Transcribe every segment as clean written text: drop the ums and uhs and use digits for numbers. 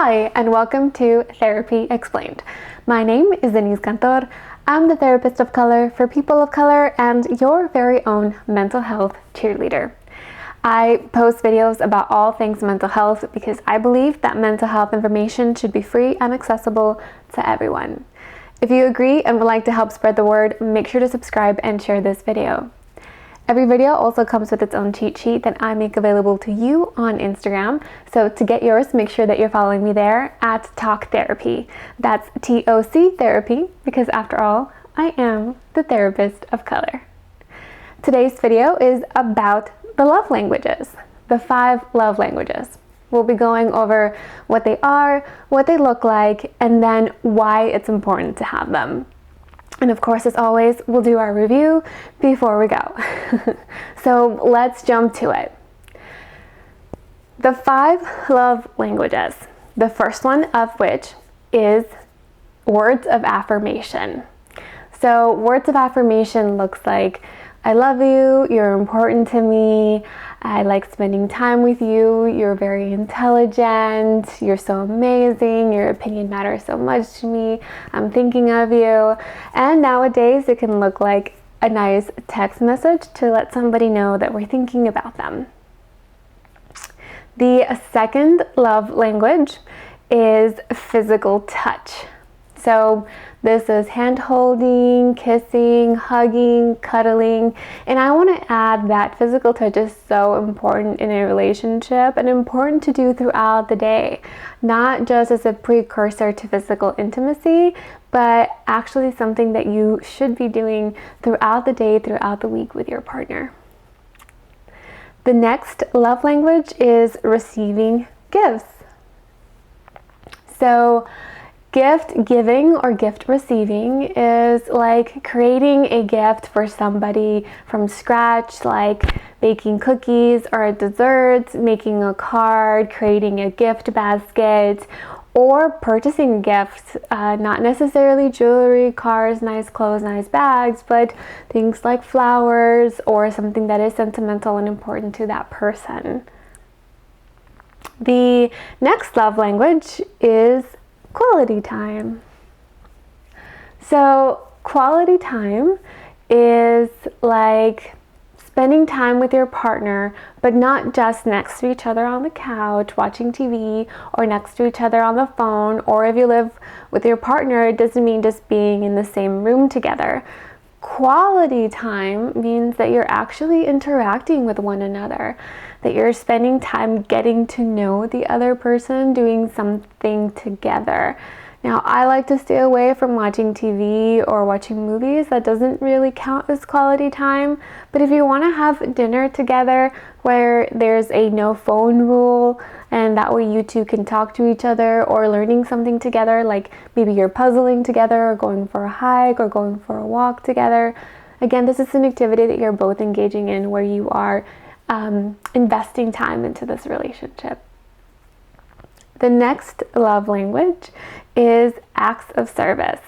Hi, and welcome to Therapy Explained. My name is Deniss. I'm the therapist of color for people of color and your very own mental health cheerleader. I post videos about all things mental health because I believe that mental health information should be free and accessible to everyone. If you agree and would like to help spread the word, make sure to subscribe and share this video. Every video also comes with its own cheat sheet that I make available to you on Instagram. So to get yours, make sure that you're following me there at Talk Therapy. That's TOC Therapy, because after all, I am the therapist of color. Today's video is about the love languages, the 5 love languages. We'll be going over what they are, what they look like, and then why it's important to have them. And of course, as always, we'll do our review before we go. So let's jump to it. The 5 love languages. The first one of which is words of affirmation. So words of affirmation looks like, I love you, you're important to me, I like spending time with you, you're very intelligent, you're so amazing, your opinion matters so much to me, I'm thinking of you. And nowadays it can look like a nice text message to let somebody know that we're thinking about them. The second love language is physical touch. So this is hand holding, kissing, hugging, cuddling, and I want to add that physical touch is so important in a relationship and important to do throughout the day, not just as a precursor to physical intimacy, but actually something that you should be doing throughout the day, throughout the week with your partner. The next love language is receiving gifts. So gift giving or gift receiving is like creating a gift for somebody from scratch, like baking cookies or desserts, making a card, creating a gift basket, or purchasing gifts, not necessarily jewelry, cars, nice clothes, nice bags, but things like flowers or something that is sentimental and important to that person. The next love language is quality time. So quality time is like spending time with your partner, but not just next to each other on the couch watching TV or next to each other on the phone, or if you live with your partner, it doesn't mean just being in the same room together. Quality time means that you're actually interacting with one another, that you're spending time getting to know the other person, doing something together. Now, I like to stay away from watching TV or watching movies. That doesn't really count as quality time. But if you want to have dinner together where there's a no phone rule, and that way you two can talk to each other or learning something together, like maybe you're puzzling together or going for a hike or going for a walk together. Again, this is an activity that you're both engaging in where you are investing time into this relationship. The next love language is acts of service.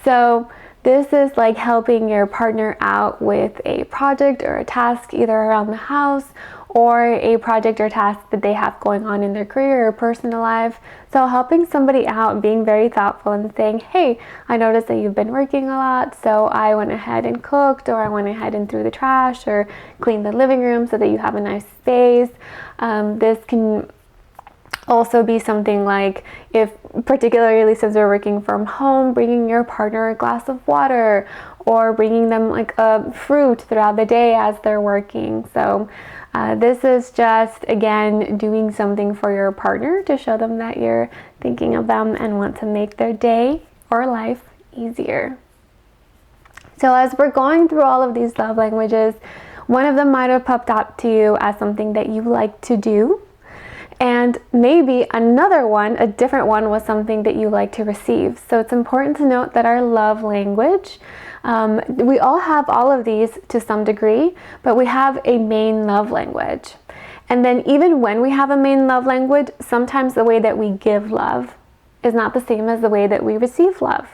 So this is like helping your partner out with a project or a task either around the house or a project or task that they have going on in their career or personal life. So helping somebody out, being very thoughtful and saying, hey, I noticed that you've been working a lot, so I went ahead and cooked, or I went ahead and threw the trash or cleaned the living room so that you have a nice space. This can also be something like, if particularly since we're working from home, bringing your partner a glass of water or bringing them like a fruit throughout the day as they're working. So this is just, again, doing something for your partner to show them that you're thinking of them and want to make their day or life easier. So as we're going through all of these love languages, one of them might have popped up to you as something that you like to do. And maybe another one, a different one, was something that you like to receive. So it's important to note that our love language, we all have all of these to some degree, but we have a main love language. And then even when we have a main love language, sometimes the way that we give love is not the same as the way that we receive love.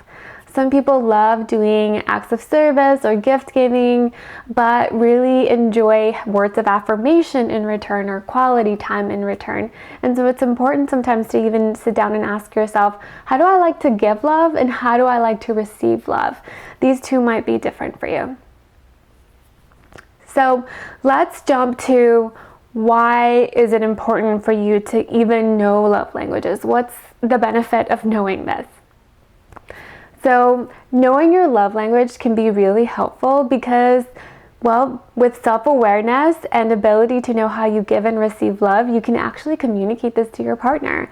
Some people love doing acts of service or gift giving, but really enjoy words of affirmation in return or quality time in return. And so it's important sometimes to even sit down and ask yourself, how do I like to give love and how do I like to receive love? These two might be different for you. So let's jump to, why is it important for you to even know love languages? What's the benefit of knowing this? So knowing your love language can be really helpful because, well, with self-awareness and ability to know how you give and receive love, you can actually communicate this to your partner.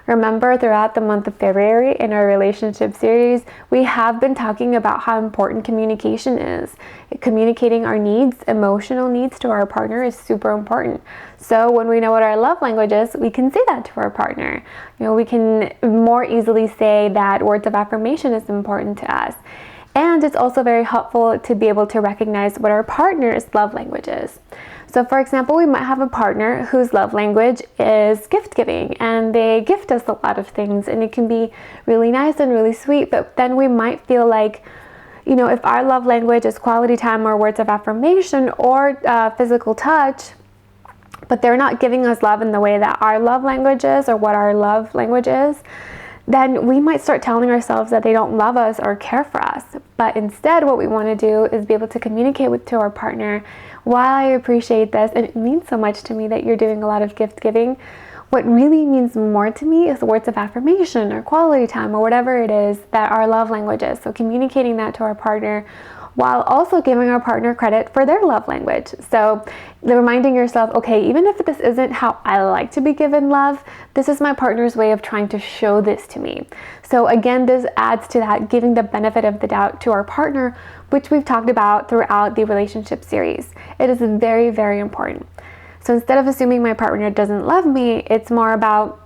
Remember, throughout the month of February in our relationship series, we have been talking about how important communication is. Communicating our needs, emotional needs to our partner is super important. So when we know what our love language is, we can say that to our partner. We can more easily say that words of affirmation is important to us. And it's also very helpful to be able to recognize what our partner's love language is. So for example, we might have a partner whose love language is gift giving, and they gift us a lot of things, and it can be really nice and really sweet, but then we might feel like, if our love language is quality time or words of affirmation or physical touch, but they're not giving us love in the way that our love language is or what our love language is, then we might start telling ourselves that they don't love us or care for us. But instead, what we want to do is be able to communicate to our partner, while I appreciate this, and it means so much to me that you're doing a lot of gift giving, what really means more to me is words of affirmation or quality time or whatever it is that our love language is. So communicating that to our partner while also giving our partner credit for their love language. So reminding yourself, okay, even if this isn't how I like to be given love, this is my partner's way of trying to show this to me. So again, this adds to that giving the benefit of the doubt to our partner, which we've talked about throughout the relationship series. It is very, very important. So instead of assuming my partner doesn't love me, it's more about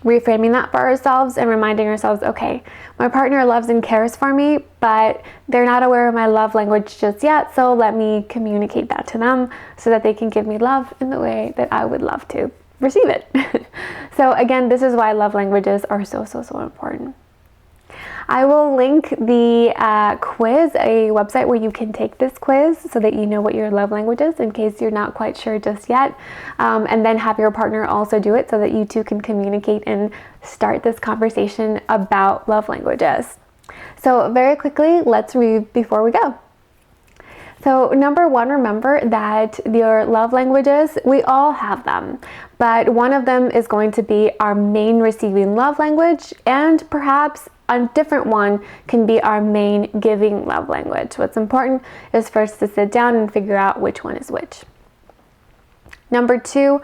reframing that for ourselves and reminding ourselves, okay, my partner loves and cares for me, but they're not aware of my love language just yet, so let me communicate that to them so that they can give me love in the way that I would love to receive it. So again, this is why love languages are so important. I will link the quiz, a website where you can take this quiz so that you know what your love language is in case you're not quite sure just yet, and then have your partner also do it so that you two can communicate and start this conversation about love languages. So very quickly, let's read before we go. So number one, remember that your love languages, we all have them, but one of them is going to be our main receiving love language, and perhaps a different one can be our main giving love language. What's important is first to sit down and figure out which one is which. Number two,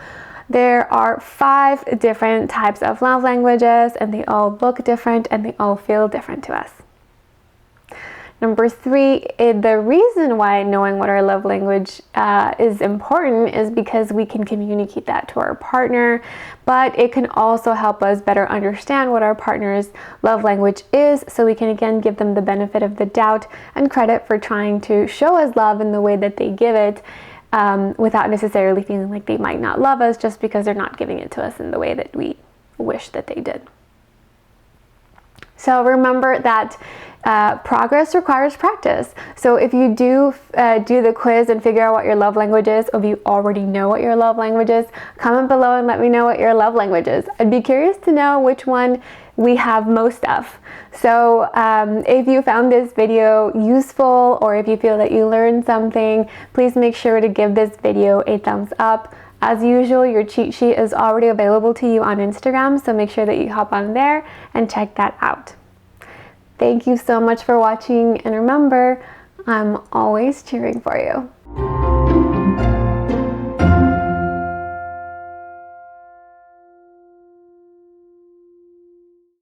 there are 5 different types of love languages, and they all look different and they all feel different to us. Number 3, the reason why knowing what our love language is important is because we can communicate that to our partner, but it can also help us better understand what our partner's love language is, so we can again give them the benefit of the doubt and credit for trying to show us love in the way that they give it, without necessarily feeling like they might not love us just because they're not giving it to us in the way that we wish that they did. So remember that progress requires practice. So if you do the quiz and figure out what your love language is, or if you already know what your love language is, comment below and let me know what your love language is. I'd be curious to know which one we have most of. So if you found this video useful, or if you feel that you learned something, please make sure to give this video a thumbs up. As usual, your cheat sheet is already available to you on Instagram, so make sure that you hop on there and check that out. Thank you so much for watching, and remember, I'm always cheering for you.